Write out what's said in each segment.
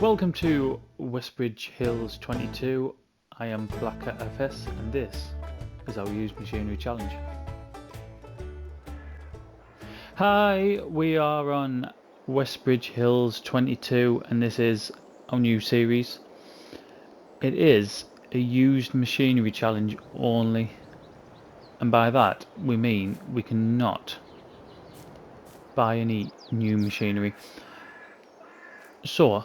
Welcome to Westbridge Hills 22. I am Blacker FS and this is our used machinery challenge. Hi, we are on Westbridge Hills 22 and this is our new series. It is a used machinery challenge only, and by that we mean we cannot buy any new machinery. So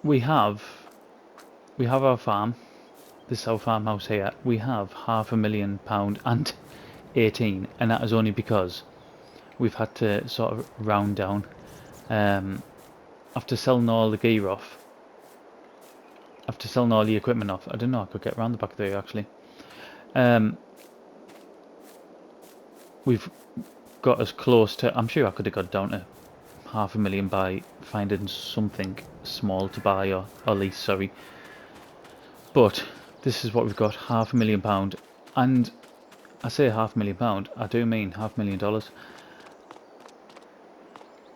we have our farm. This is our farmhouse here. We have £500,000 and 18, and that is only because we've had to sort of round down after selling all the gear off, after selling all the equipment off. I don't know, I could get around the back there actually. We've got as close to, I'm sure I could have got down to £500,000 by finding something small to buy or lease, sorry. But this is what we've got, £500,000, and I say £500,000, I do mean $500,000.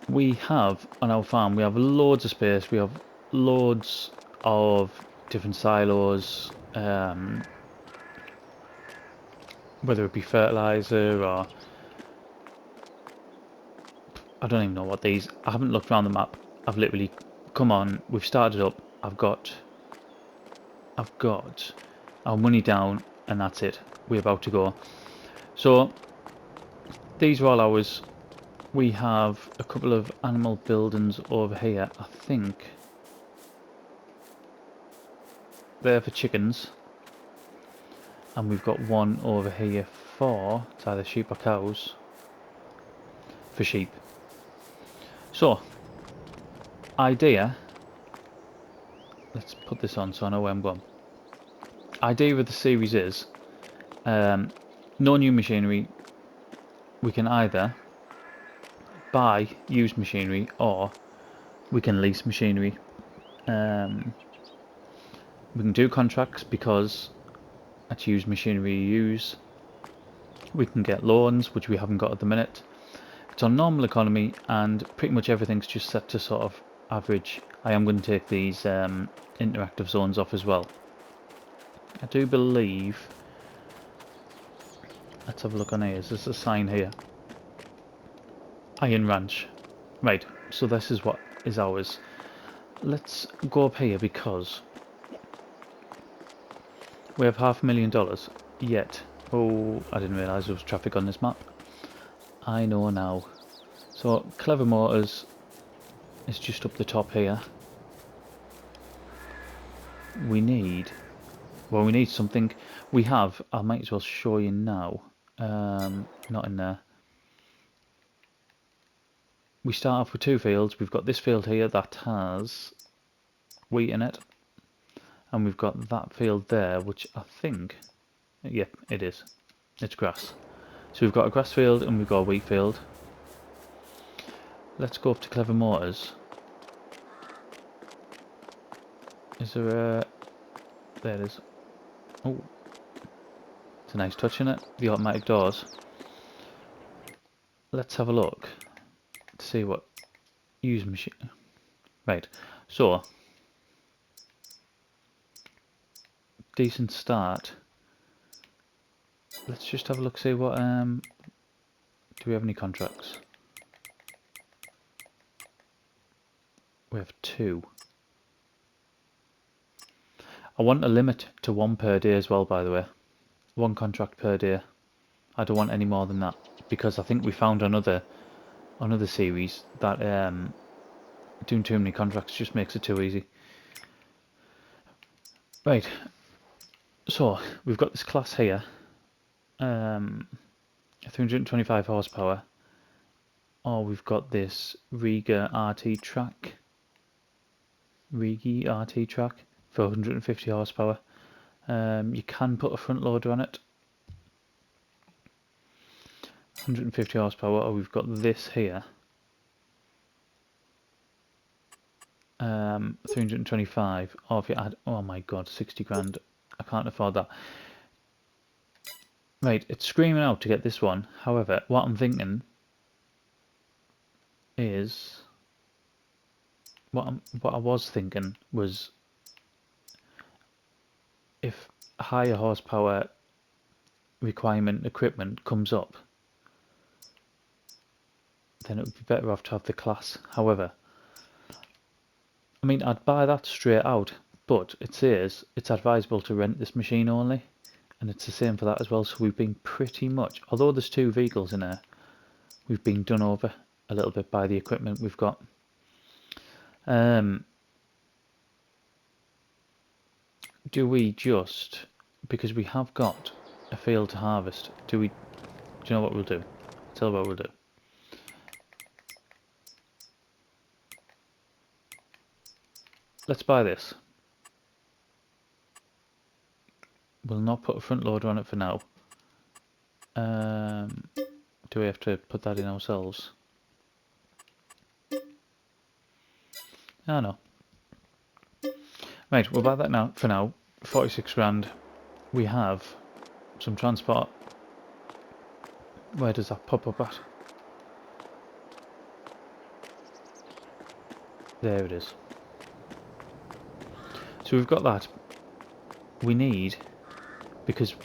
We have on our farm, we have loads of space, we have loads of different silos, whether it be fertilizer or I don't even know what these, I haven't looked around the map. I've literally come on, we've started up, I've got our money down and that's it, we're about to go. So these are all ours. We have a couple of animal buildings over here. I think they're for chickens, and we've got one over here for, it's either sheep or cows, for sheep. So idea, let's put this on so I know where I'm going. Idea of the series is no new machinery. We can either buy used machinery or we can lease machinery. We can do contracts because that's used machinery you use. We can get loans, which we haven't got at the minute. It's on normal economy and pretty much everything's just set to sort of average. I am going to take these interactive zones off as well. I do believe, let's have a look on here, there's a sign here, Iron Ranch. Right, so this is what is ours. Let's go up here because we have $500,000 yet. Oh, I didn't realise there was traffic on this map. I know now. So Clever Motors is just up the top here. We need something. We have, I might as well show you now. Not in there. We start off with two fields. We've got this field here that has wheat in it, and we've got that field there, which I think, yep, it is. It's grass. So we've got a grass field and we've got a wheat field. Let's go up to Clever Motors. Is there a... There it is. Oh, it's a nice touch in it. The automatic doors. Let's have a look to see what used machine. Right, so decent start. Let's just have a look, see what do we have any contracts? We have two. I want a limit to one per day as well, by the way. One contract per day. I don't want any more than that, because I think we found another series that doing too many contracts just makes it too easy. Right, so we've got this class here, 325 horsepower, or we've got this Rigi RT track for 150 horsepower. You can put a front loader on it, 150 horsepower, or we've got this here, 325, or if you add, oh my god, 60 grand, I can't afford that. Right, it's screaming out to get this one. However, what I'm thinking is what I was thinking was, if higher horsepower requirement equipment comes up, then it would be better off to have the class. However, I mean, I'd buy that straight out, but it says it's advisable to rent this machine only, and it's the same for that as well. So we've been pretty much, although there's 2 vehicles in there, we've been done over a little bit by the equipment we've got. Do we just, because we have got a field to harvest, do you know what we'll do? Tell what we'll do. Let's buy this. We'll not put a front loader on it for now. Do we have to put that in ourselves? Oh no. Right, we'll buy that now for now. 46 grand. We have some transport. Where does that pop up at? There it is. So we've got that. We need, because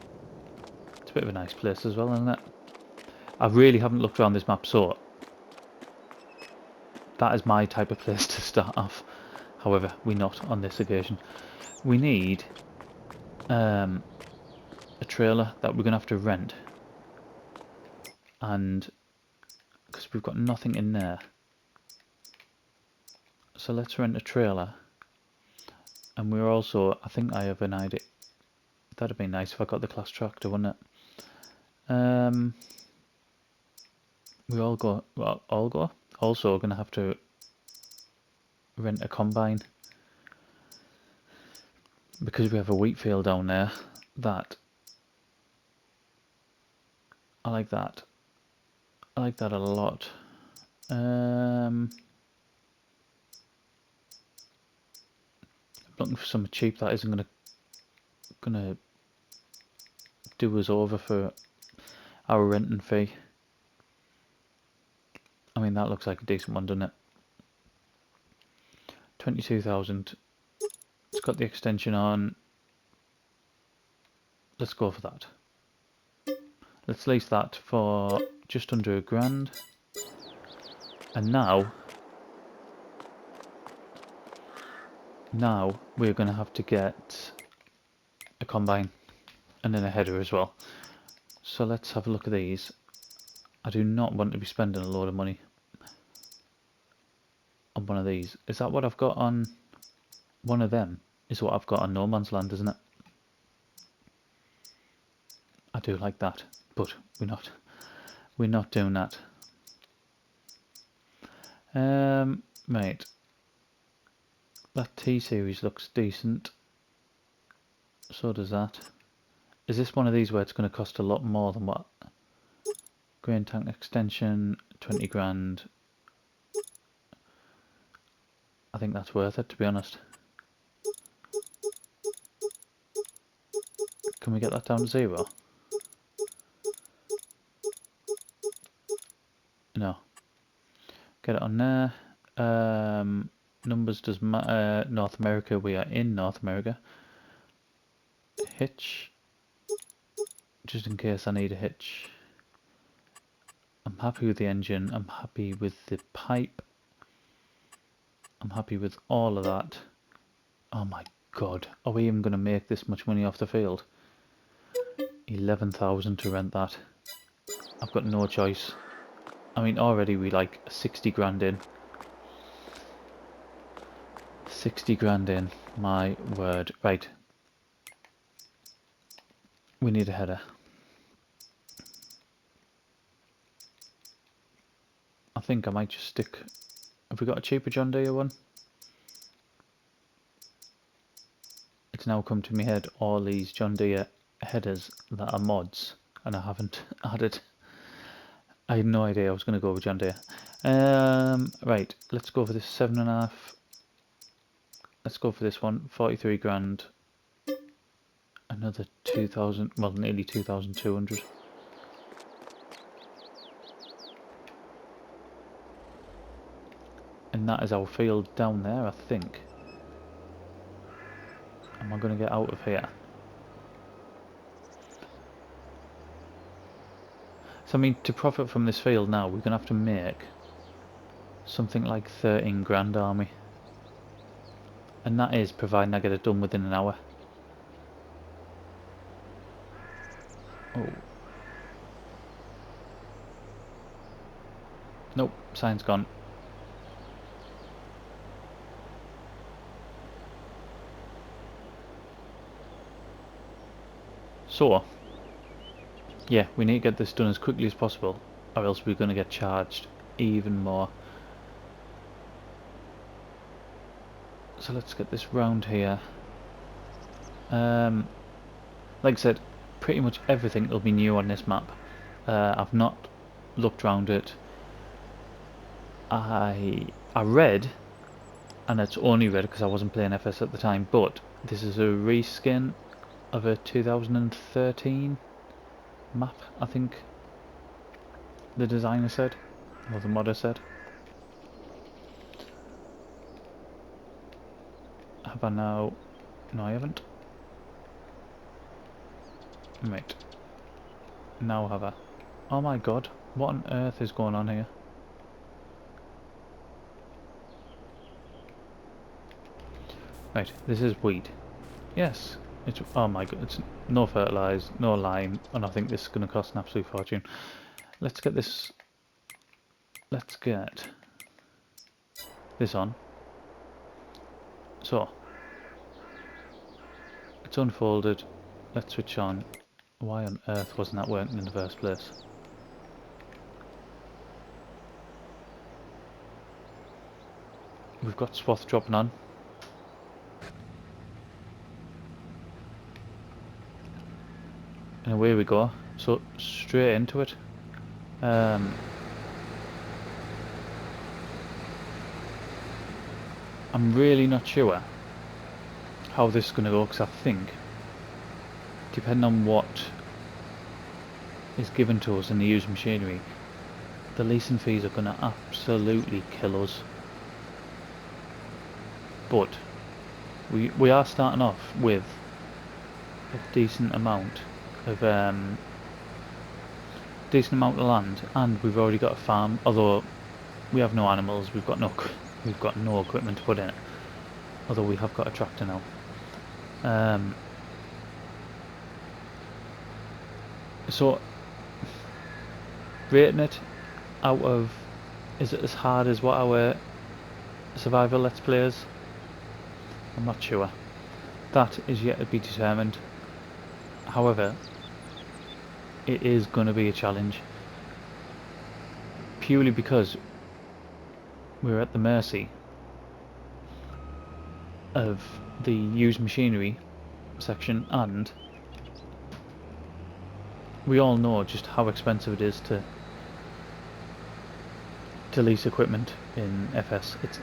it's a bit of a nice place as well, isn't it? I really haven't looked around this map, so that is my type of place to start off. However, we're not on this occasion. We need a trailer that we're going to have to rent. And because we've got nothing in there. So let's rent a trailer. And we're also, I think I have an idea. That'd be nice if I got the class tractor, wouldn't it? We also going to have to rent a combine, because we have a wheat field down there. That I like that. I like that a lot. Looking for something cheap that isn't gonna do us over for our renting fee. I mean, that looks like a decent one, doesn't it? 22,000. It's got the extension on. Let's go for that. Let's lease that for just under £1,000. And now we're going to have to get a combine and then a header as well. So let's have a look at these. I do not want to be spending a load of money on one of these. Is that what I've got on one of them? Is what I've got on No Man's Land, isn't it? I do like that, but we're not doing that. Right. That T-Series looks decent. So does that. Is this one of these where it's going to cost a lot more than what? Grain tank extension, 20 grand. I think that's worth it, to be honest. Can we get that down to 0? No. Get it on there. Numbers does matter. North America, we are in North America. Hitch. Just in case I need a hitch. I'm happy with the engine. I'm happy with the pipe. I'm happy with all of that. Oh my god. Are we even going to make this much money off the field? 11,000 to rent that. I've got no choice. I mean, already we like 60 grand in. 60 grand in. My word. Right. We need a header. I think I might just stick... Have we got a cheaper John Deere one? It's now come to me head all these John Deere headers that are mods, and I haven't added. I had no idea I was going to go with John Deere. Right, let's go for this 7.5. Let's go for this one, 43 grand. Another 2,000, well, nearly 2,200. A And that is our field down there, I think. Am I going to get out of here? So I mean, to profit from this field now, we're going to have to make something like 13 grand army. And that is providing I get it done within an hour. Oh. Nope, sign's gone. So, yeah, we need to get this done as quickly as possible, or else we're going to get charged even more. So let's get this round here. Like I said, pretty much everything will be new on this map. I've not looked round it. I read, and it's only read because I wasn't playing FS at the time, but this is a reskin of a 2013 map, I think the designer said, or the modder said. Have I now? No, I haven't. Right. Now have I? Oh my god, what on earth is going on here? Right, this is wheat. Yes. It's, oh my god, it's no fertilizer, no lime, and I think this is going to cost an absolute fortune. Let's get this. Let's get this on. So, it's unfolded. Let's switch on. Why on earth wasn't that working in the first place? We've got swath dropping on. And away we go. So, straight into it. I'm really not sure how this is going to go, because I think, depending on what is given to us in the used machinery, the leasing fees are going to absolutely kill us. But we are starting off with a decent amount of land, and we've already got a farm. Although we have no animals, we've got no equipment to put in it. Although we have got a tractor now. So, rating it out of, is it as hard as what our survival let's players? I'm not sure. That is yet to be determined. However, it is going to be a challenge. Purely because we're at the mercy of the used machinery section, and we all know just how expensive it is to lease equipment in FS. It's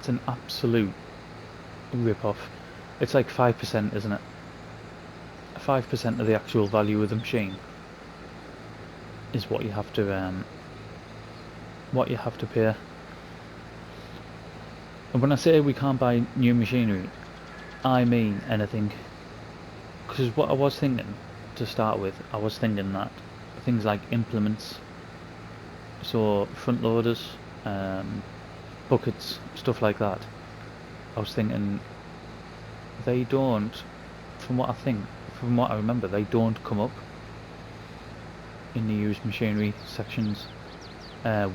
an absolute rip-off. It's like 5%, isn't it? 5% of the actual value of the machine is what you have to pay. And when I say we can't buy new machinery, I mean anything. Because what I was thinking to start with, I was thinking that things like implements, so front loaders, buckets, stuff like that, I was thinking they don't, from what I remember, they don't come up in the used machinery sections.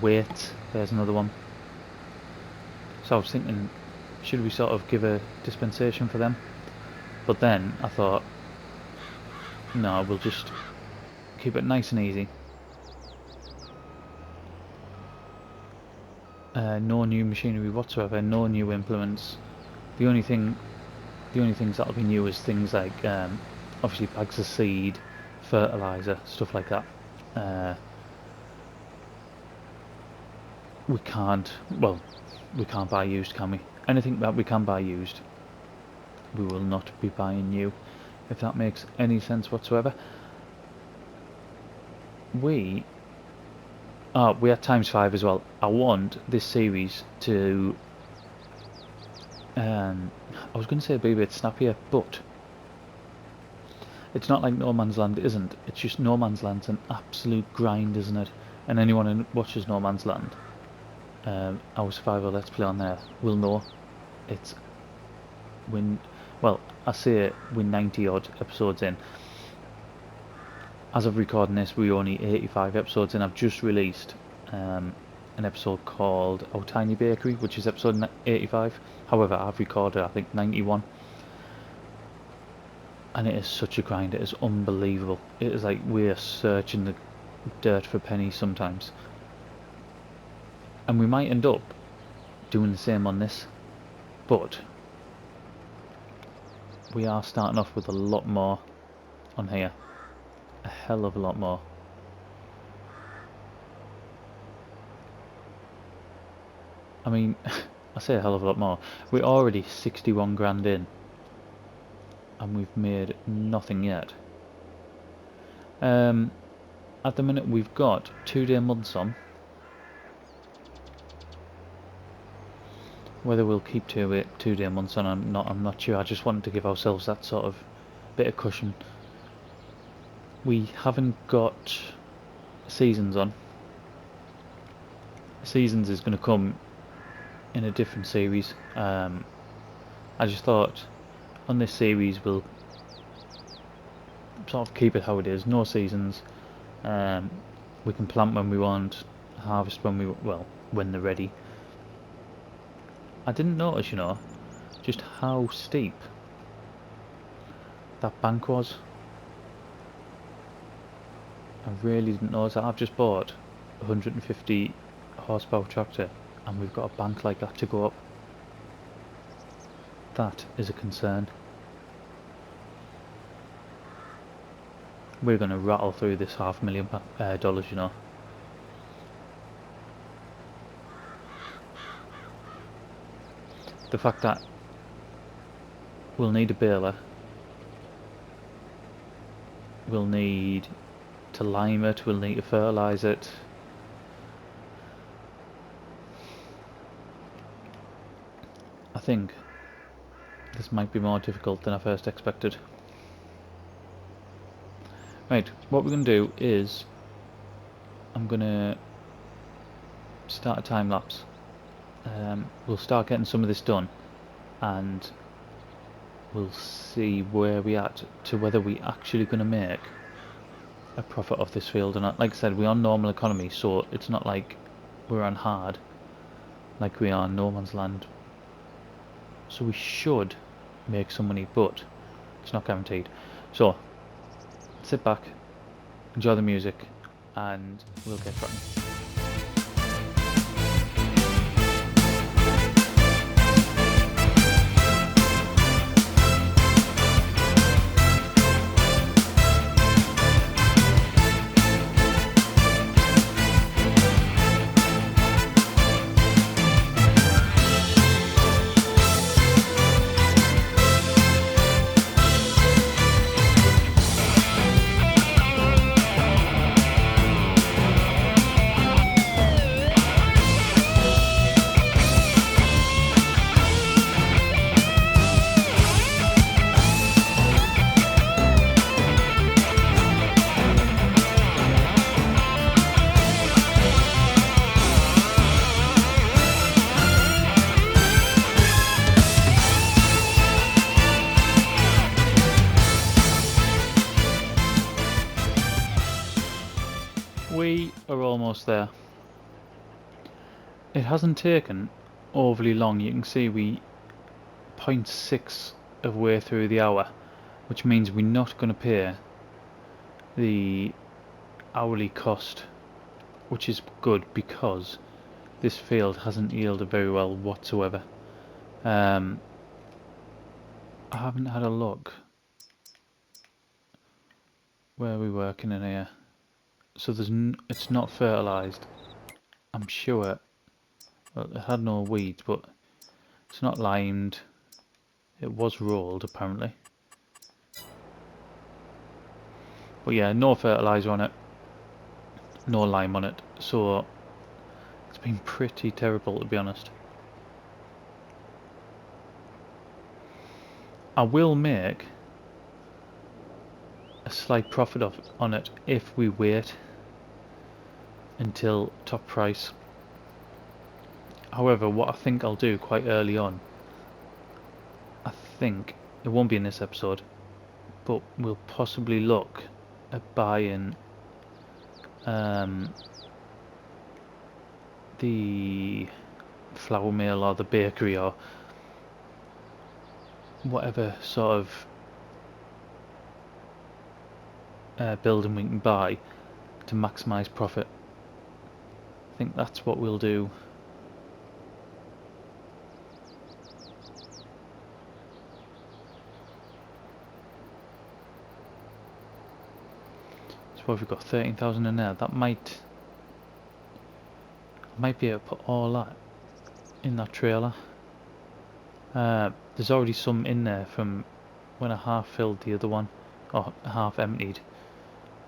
Weights, there's another one. So I was thinking, should we sort of give a dispensation for them? But then I thought, no, we'll just keep it nice and easy. No new machinery whatsoever, no new implements. The only things that'll be new is things like obviously bags of seed, fertilizer, stuff like that. We can't buy used, can we? Anything that we can buy used, we will not be buying new, if that makes any sense whatsoever. We we're at ×5 as well. I want this series to I was going to say be a bit snappier, but it's not like No Man's Land isn't. It's just No Man's Land's an absolute grind, isn't it? And anyone who watches No Man's Land, our survival Let's Play on there, will know it's well, I say we're 90 odd episodes in. As of recording this, we're only 85 episodes in. I've just released an episode called Our Tiny Bakery, which is episode 85. However, I've recorded, I think, 91. And it is such a grind, it is unbelievable. It is like we're searching the dirt for pennies sometimes. And we might end up doing the same on this, but we are starting off with a lot more on here. A hell of a lot more. I mean, I say a hell of a lot more. We're already 61 grand in, and we've made nothing yet. At the minute we've got 2-day months on. Whether we'll keep 2-day months on, I'm not sure. I just wanted to give ourselves that sort of bit of cushion. We haven't got seasons on. Seasons is going to come in a different series. I just thought on this series we'll sort of keep it how it is. No seasons. We can plant when we want, harvest when they're ready. I didn't notice, you know, just how steep that bank was. I really didn't notice that. I've just bought a 150 horsepower tractor and we've got a bank like that to go up. That is a concern. We're going to rattle through this $500,000, you know. The fact that we'll need a baler, we'll need to lime it, we'll need to fertilise it. I think this might be more difficult than I first expected. Right, what we're going to do is I'm going to start a time lapse. We'll start getting some of this done and we'll see where we're at to whether we're actually going to make a profit off this field or not. Like I said, we're on normal economy, so it's not like we're on hard like we are in No Man's Land. So we should make some money, but it's not guaranteed. So sit back, enjoy the music, and we'll get cracking. We are almost there. It hasn't taken overly long. You can see we 0.6 of way through the hour, which means we're not going to pay the hourly cost, which is good because this field hasn't yielded very well whatsoever. I haven't had a look where are we working in here. So it's not fertilised. I'm sure. Well, it had no weeds, but it's not limed. It was rolled apparently. But yeah, no fertiliser on it, no lime on it. So it's been pretty terrible, to be honest. I will make a slight profit on it if we wait until top price. However, what I think I'll do quite early on, I think it won't be in this episode, but we'll possibly look at buying the flour mill or the bakery or whatever sort of building we can buy to maximise profit. I think that's what we'll do. So what have we got? 13,000 in there. That might be able to put all that in that trailer. There's already some in there from when I half filled the other one, or half emptied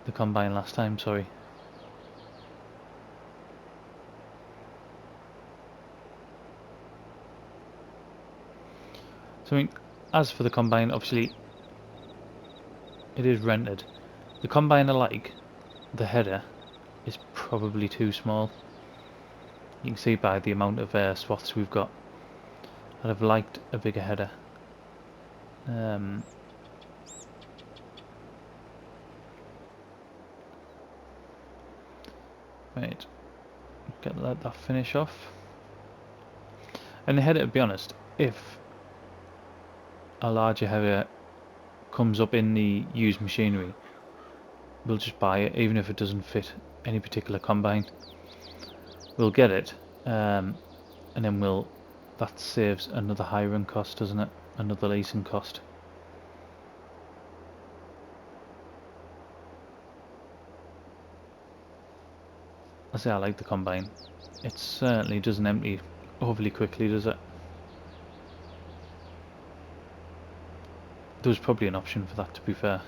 the combine last time, sorry. So I mean, as for the combine, obviously it is rented. The combine I like, the header, is probably too small. You can see by the amount of swaths we've got. I'd have liked a bigger header. Right, let that finish off. And the header, to be honest, if a larger header comes up in the used machinery, we'll just buy it, even if it doesn't fit any particular combine. We'll get it, and then that saves another hiring cost, doesn't it? Another leasing cost. I say I like the combine. It certainly doesn't empty overly quickly, does it? There's probably an option for that, to be fair,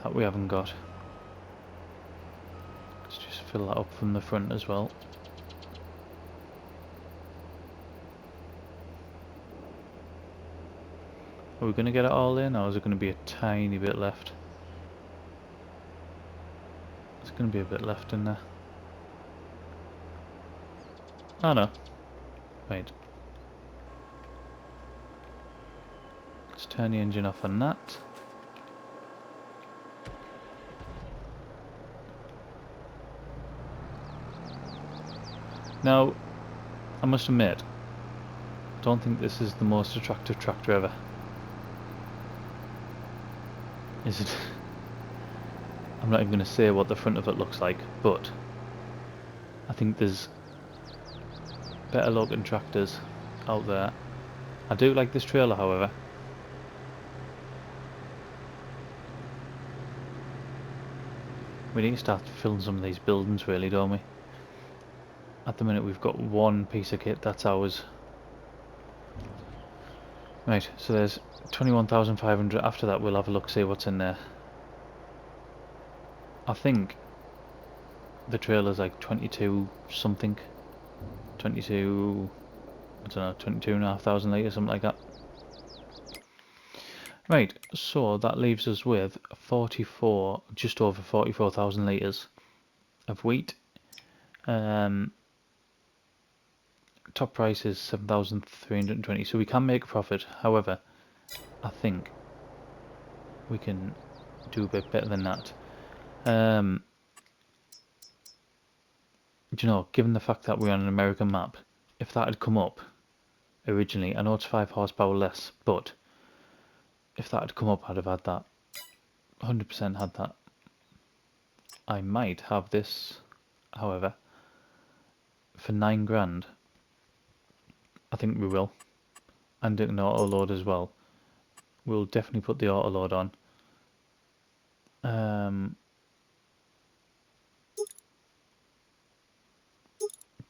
that we haven't got. Let's just fill that up from the front as well. Are we going to get it all in, or is it going to be a tiny bit left? There's going to be a bit left in there. Oh no. Right. Let's turn the engine off on that. Now, I must admit, I don't think this is the most attractive tractor ever. Is it? I'm not even going to say what the front of it looks like, but I think there's better looking tractors out there. I do like this trailer, however. We need to start filling some of these buildings, really, don't we? At the minute we've got one piece of kit, that's ours. Right, so there's 21,500. After that we'll have a look, see what's in there. I think the trailer's like 22 something. 22, I don't know, 22,500 litres, something like that. Right, so that leaves us with 44, just over 44,000 litres of wheat. Top price is 7,320, so we can make a profit. However, I think we can do a bit better than that. Do you know, given the fact that we're on an American map, if that had come up originally, I know it's 5 horsepower less, but if that had come up, I'd have had that. 100% had that. I might have this, however, for 9 grand. I think we will. And an auto load as well. We'll definitely put the auto load on.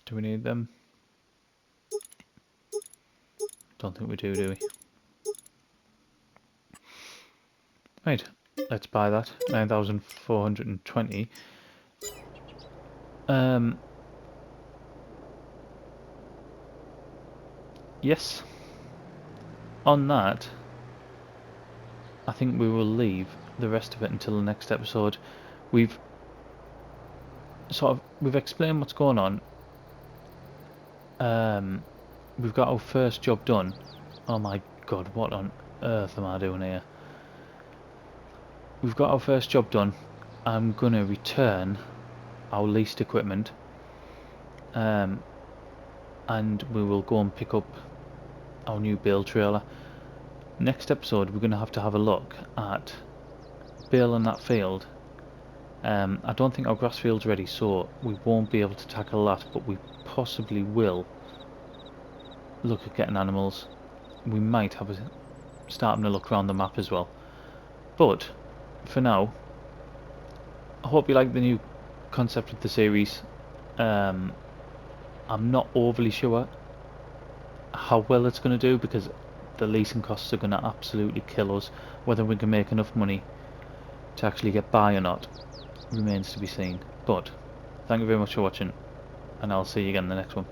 Do we need them? Don't think we do we? Right, let's buy that. 9,420. Yes. On that, I think we will leave the rest of it until the next episode. We've explained what's going on. We've got our first job done. Oh my god, what on earth am I doing here? We've got our first job done. I'm gonna return our leased equipment, and we will go and pick up our new bale trailer. Next episode we're gonna have to have a look at baling that field. I don't think our grass field's ready, so we won't be able to tackle that, but we possibly will look at getting animals. We might have starting to look around the map as well. But for now, I hope you like the new concept of the series. I'm not overly sure how well it's going to do, because the leasing costs are going to absolutely kill us. Whether we can make enough money to actually get by or not remains to be seen. But thank you very much for watching, and I'll see you again in the next one.